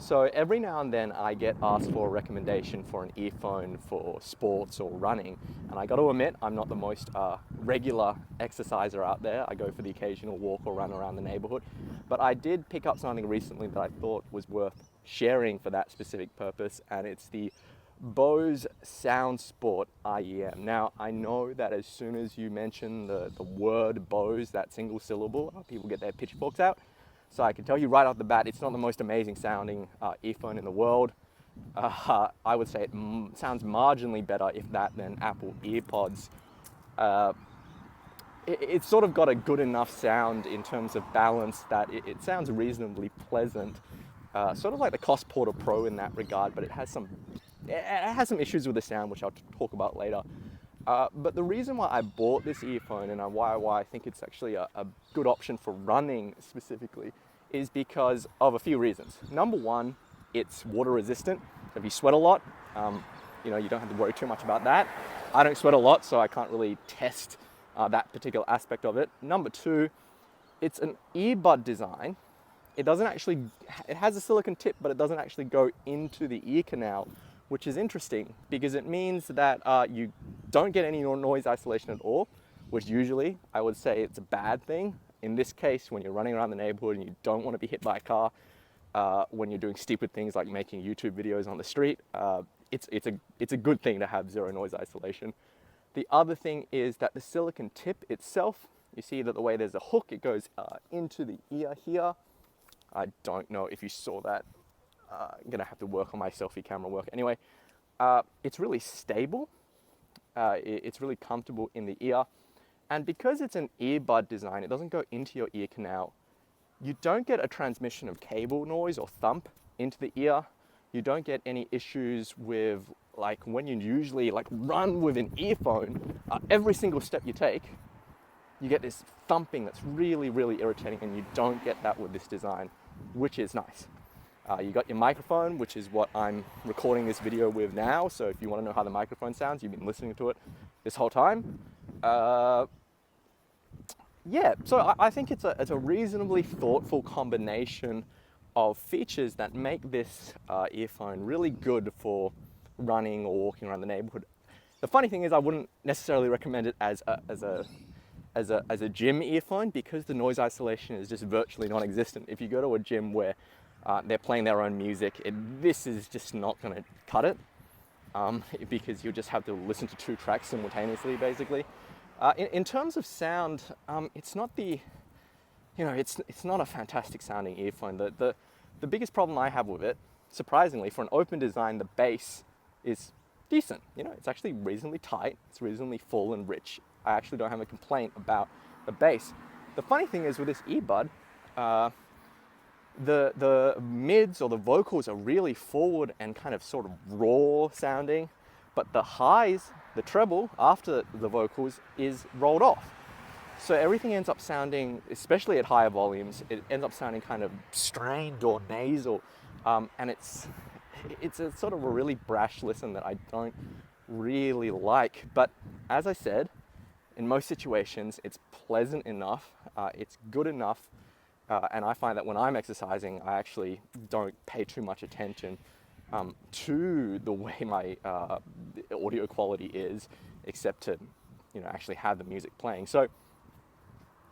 So every now and then I get asked for a recommendation for an earphone for sports or running, and I got to admit I'm not the most regular exerciser out there. I go for the occasional walk or run around the neighborhood, but I did pick up something recently that I thought was worth sharing for that specific purpose, and it's the Bose Soundsport IEM. Now, I know that as soon as you mention the word Bose, that single syllable, people get their pitchforks out. So I can tell you right off the bat, it's not the most amazing sounding earphone in the world. I would say it sounds marginally better, if that, than Apple EarPods. It's sort of got a good enough sound in terms of balance that it sounds reasonably pleasant. Sort of like the Cost Porter Pro in that regard, but it has some issues with the sound, which I'll talk about later. But the reason why I bought this earphone and why I think it's actually a good option for running specifically is because of a few reasons. Number one, it's water resistant. So if you sweat a lot, you don't have to worry too much about that. I don't sweat a lot, so I can't really test that particular aspect of it. Number two, it's an earbud design. It has a silicone tip, but it doesn't actually go into the ear canal, which is interesting because it means that you don't get any noise isolation at all, which usually I would say it's a bad thing. In this case, when you're running around the neighborhood and you don't want to be hit by a car, when you're doing stupid things like making YouTube videos on the street, it's a good thing to have zero noise isolation. The other thing is that the silicone tip itself, you see that the way there's a hook, it goes into the ear here. I don't know if you saw that. I'm gonna have to work on my selfie camera work. Anyway, it's really stable. It's really comfortable in the ear. And because it's an earbud design, it doesn't go into your ear canal. You don't get a transmission of cable noise or thump into the ear. You don't get any issues with, like, when you usually run with an earphone, every single step you take, you get this thumping that's really, really irritating, and you don't get that with this design, which is nice. You got your microphone, which is what I'm recording this video with now. So if you want to know how the microphone sounds, you've been listening to it this whole time. So I think it's a reasonably thoughtful combination of features that make this earphone really good for running or walking around the neighborhood. The funny thing is, I wouldn't necessarily recommend it as a gym earphone because the noise isolation is just virtually non-existent. If you go to a gym where they're playing their own music, this is just not going to cut it because you'll just have to listen to two tracks simultaneously, basically. In terms of sound, it's not it's not a fantastic sounding earphone. The biggest problem I have with it, surprisingly, for an open design, the bass is decent. It's actually reasonably tight. It's reasonably full and rich. I actually don't have a complaint about the bass. The funny thing is with this earbud, the mids or the vocals are really forward and kind of sort of raw sounding, but the highs, the treble after the vocals, is rolled off. So everything ends up sounding, especially at higher volumes, it ends up sounding kind of strained or nasal, and it's a sort of a really brash listen that I don't really like. But as I said, in most situations, it's pleasant enough, it's good enough, and I find that when I'm exercising, I actually don't pay too much attention to the way my audio quality is, except to actually have the music playing. So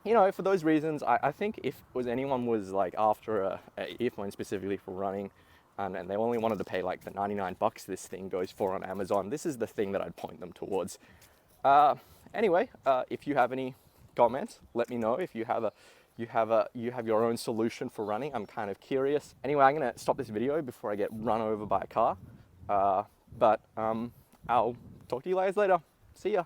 for those reasons, I think if anyone was after a earphone specifically for running, and they only wanted to pay the $99 this thing goes for on Amazon, this is the thing that I'd point them towards. Anyway, if you have any comments, let me know. If you have your own solution for running, I'm kind of curious. Anyway, I'm gonna stop this video before I get run over by a car. But I'll talk to you guys later. See ya.